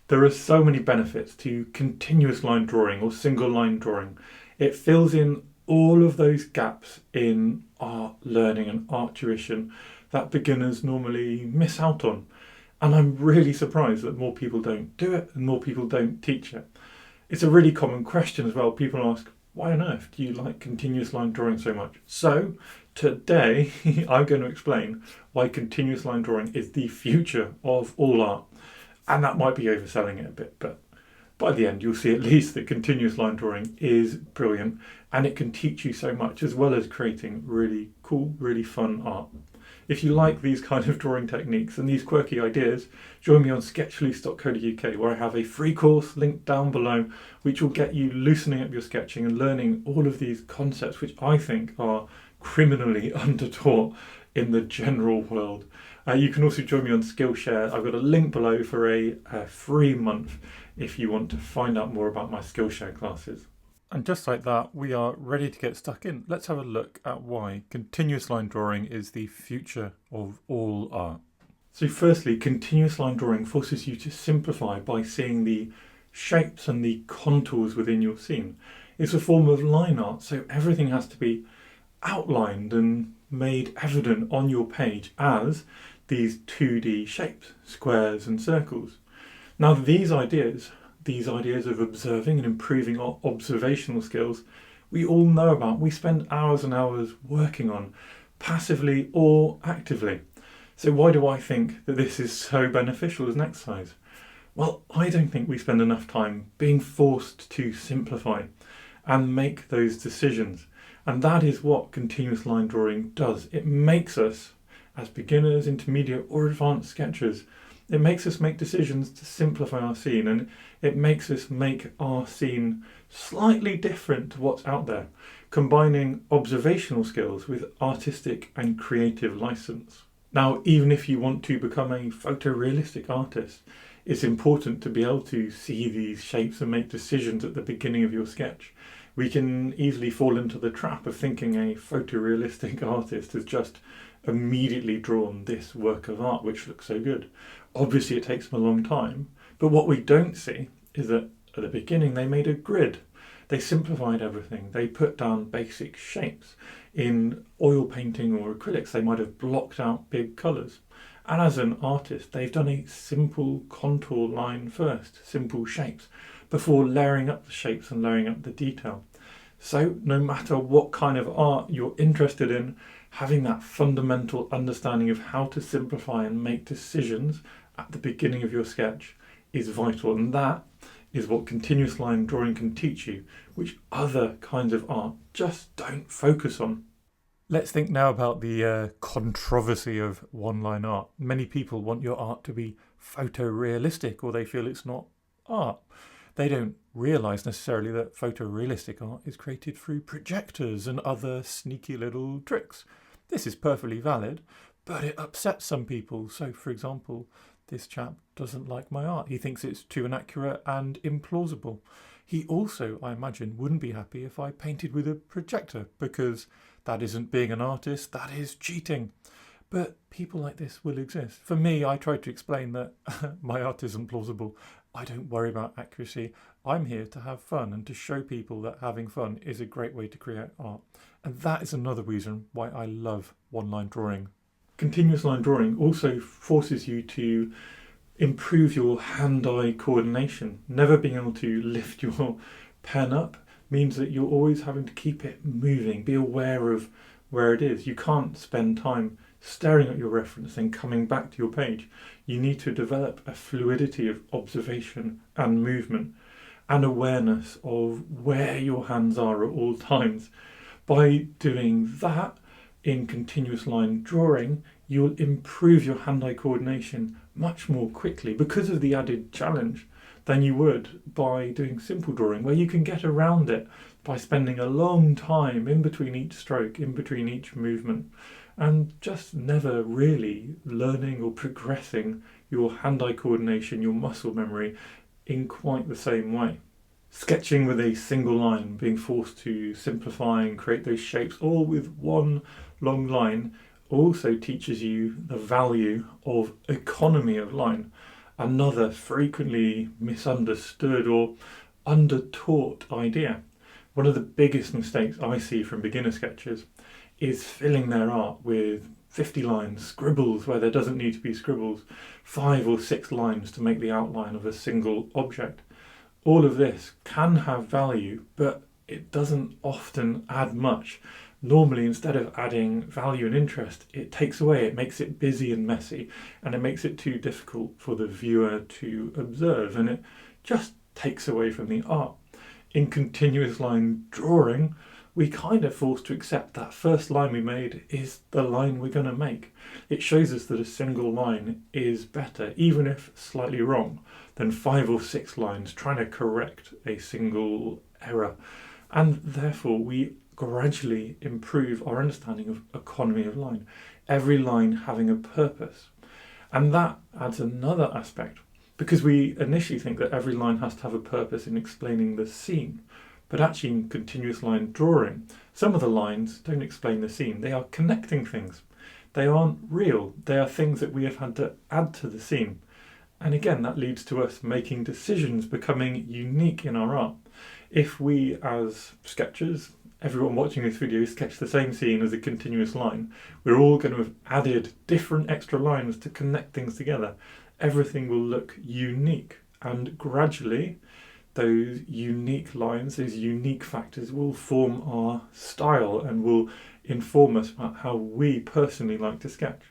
There are so many benefits to continuous line drawing or single line drawing. It fills in all of those gaps in art learning and art tuition that beginners normally miss out on. And I'm really surprised that more people don't do it and more people don't teach it. It's a really common question as well. People ask, why on earth do you like continuous line drawing so much? So today I'm going to explain why continuous line drawing is the future of all art. And that might be overselling it a bit, but by the end you'll see at least that continuous line drawing is brilliant and it can teach you so much as well as creating really cool, really fun art. If you like these kind of drawing techniques and these quirky ideas, join me on sketchloose.co.uk where I have a free course linked down below which will get you loosening up your sketching and learning all of these concepts which I think are criminally undertaught in the general world. You can also join me on SKILLSHARE. I've got a link below for a free month if you want to find out more about my SKILLSHARE classes. And just like that, we are ready to get stuck in. Let's have a look at why continuous line drawing is the future of all art. So firstly, continuous line drawing forces you to simplify by seeing the shapes and the contours within your scene. It's a form of line art, so everything has to be outlined and made evident on your page as these 2D shapes, squares and circles. Now these ideas of observing and improving our observational skills, we all know about. We spend hours and hours working on, passively or actively. So why do I think that this is so beneficial as an exercise? Well, I don't think we spend enough time being forced to simplify and make those decisions. And that is what continuous line drawing does. It makes us, as beginners, intermediate or advanced sketchers, it makes us make decisions to simplify our scene, and it makes us make our scene slightly different to what's out there, combining observational skills with artistic and creative license. Now, even if you want to become a photorealistic artist, it's important to be able to see these shapes and make decisions at the beginning of your sketch. We can easily fall into the trap of thinking a photorealistic artist has just immediately drawn this work of art which looks so good. Obviously it takes them a long time, but what we don't see is that at the beginning they made a grid. They simplified everything. They put down basic shapes. In oil painting or acrylics they might have blocked out big colours. And as an artist they've done a simple contour line first, simple shapes, before layering up the shapes and layering up the detail. So no matter what kind of art you're interested in, having that fundamental understanding of how to simplify and make decisions at the beginning of your sketch is vital, and that is what continuous line drawing can teach you, which other kinds of art just don't focus on. Let's think now about the controversy of one-line art. Many people want your art to be photorealistic, or they feel it's not art. They don't realise necessarily that photorealistic art is created through projectors and other sneaky little tricks. This is perfectly valid, but it upsets some people. So, for example, this chap doesn't like my art. He thinks it's too inaccurate and implausible. He also, I imagine, wouldn't be happy if I painted with a projector, because that isn't being an artist, that is cheating. But people like this will exist. For me, I try to explain that my art isn't plausible. I don't worry about accuracy. I'm here to have fun and to show people that having fun is a great way to create art. And that is another reason why I love one-line drawing. Continuous line drawing also forces you to improve your hand-eye coordination. Never being able to lift your pen up means that you're always having to keep it moving, be aware of where it is. You can't spend time staring at your reference and coming back to your page. You need to develop a fluidity of observation and movement and awareness of where your hands are at all times. By doing that in continuous line drawing, you'll improve your hand-eye coordination much more quickly because of the added challenge than you would by doing simple drawing, where you can get around it by spending a long time in between each stroke, in between each movement, and just never really learning or progressing your hand-eye coordination, your muscle memory in quite the same way. Sketching with a single line, being forced to simplify and create those shapes all with one long line, also teaches you the value of economy of line. another frequently misunderstood or undertaught idea. One of the biggest mistakes I see from beginner sketchers is filling their art with 50 lines, scribbles where there doesn't need to be scribbles, 5 or 6 lines to make the outline of a single object. All of this can have value, but it doesn't often add much. Normally, instead of adding value and interest, it takes away, it makes it busy and messy, and it makes it too difficult for the viewer to observe, and it just takes away from the art. In continuous line drawing, we kind of forced to accept that first line we made is the line we're going to make. It shows us that a single line is better, even if slightly wrong, than 5 or 6 lines trying to correct a single error. And therefore, we gradually improve our understanding of economy of line, every line having a purpose. And that adds another aspect, because we initially think that every line has to have a purpose in explaining the scene. But actually in continuous line drawing, some of the lines don't explain the scene. They are connecting things. They aren't real. They are things that we have had to add to the scene. And again, that leads to us making decisions, becoming unique in our art. If we as sketchers, everyone watching this video, sketch the same scene as a continuous line, we're all going to have added different extra lines to connect things together. Everything will look unique, and gradually those unique lines, those unique factors will form our style and will inform us about how we personally like to sketch.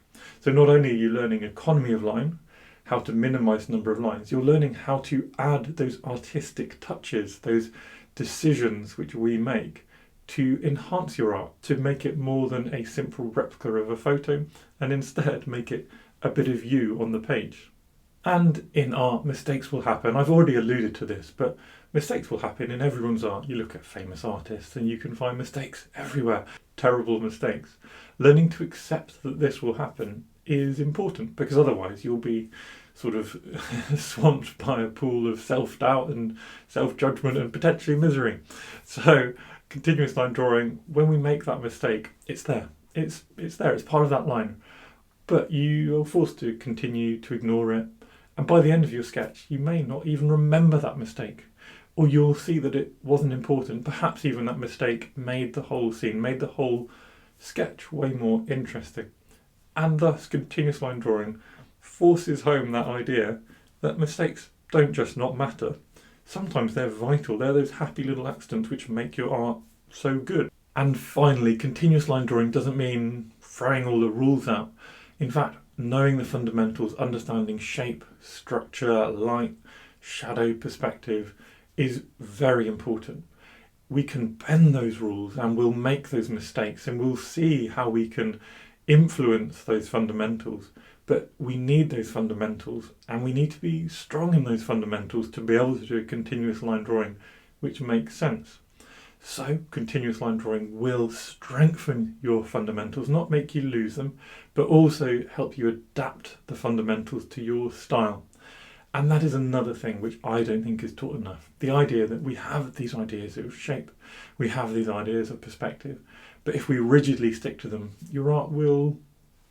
So not only are you learning economy of line, how to minimize the number of lines, you're learning how to add those artistic touches, those decisions which we make to enhance your art, to make it more than a simple replica of a photo, and instead make it a bit of you on the page. And in art, mistakes will happen. I've already alluded to this, but mistakes will happen in everyone's art. You look at famous artists and you can find mistakes everywhere, terrible mistakes. Learning to accept that this will happen is important, because otherwise you'll be sort of swamped by a pool of self-doubt and self-judgment and potentially misery. So continuous line drawing, when we make that mistake, it's there. It's there, it's part of that line. But you are forced to continue to ignore it. And by the end of your sketch, you may not even remember that mistake, or you'll see that it wasn't important. Perhaps even that mistake made the whole scene, made the whole sketch way more interesting. And thus, continuous line drawing forces home that idea that mistakes don't just not matter. Sometimes they're vital. They're those happy little accidents which make your art so good. And finally, continuous line drawing doesn't mean throwing all the rules out. In fact, knowing the fundamentals, understanding shape, structure, light, shadow, perspective is very important. We can bend those rules and we'll make those mistakes and we'll see how we can influence those fundamentals. But we need those fundamentals and we need to be strong in those fundamentals to be able to do a continuous line drawing which makes sense. So continuous line drawing will strengthen your fundamentals, not make you lose them, but also help you adapt the fundamentals to your style. And that is another thing which I don't think is taught enough. The idea that we have these ideas of shape, we have these ideas of perspective, but if we rigidly stick to them, your art will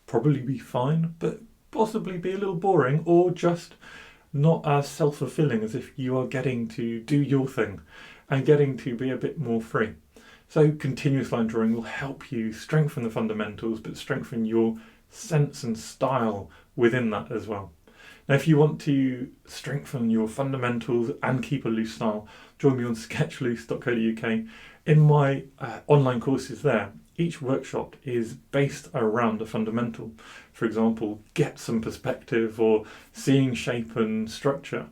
probably be fine, but possibly be a little boring or just not as self-fulfilling as if you are getting to do your thing and getting to be a bit more free. So continuous line drawing will help you strengthen the fundamentals, but strengthen your sense and style within that as well. Now, if you want to strengthen your fundamentals and keep a loose style, join me on sketchloose.co.uk. In my online courses there, each workshop is based around a fundamental. For example, get some perspective or seeing shape and structure.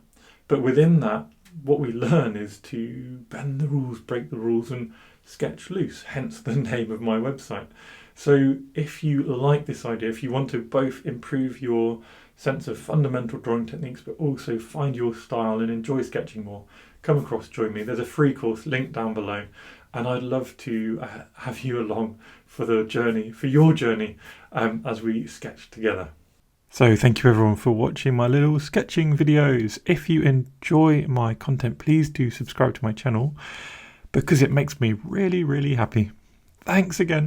But within that, what we learn is to bend the rules, break the rules, and sketch loose, hence the name of my website. So if you like this idea, if you want to both improve your sense of fundamental drawing techniques, but also find your style and enjoy sketching more, come across, join me. There's a free course linked down below, and I'd love to have you along for the journey, for your journey, as we sketch together. So thank you everyone for watching my little sketching videos. If you enjoy my content, please do subscribe to my channel because it makes me really, really happy. Thanks again.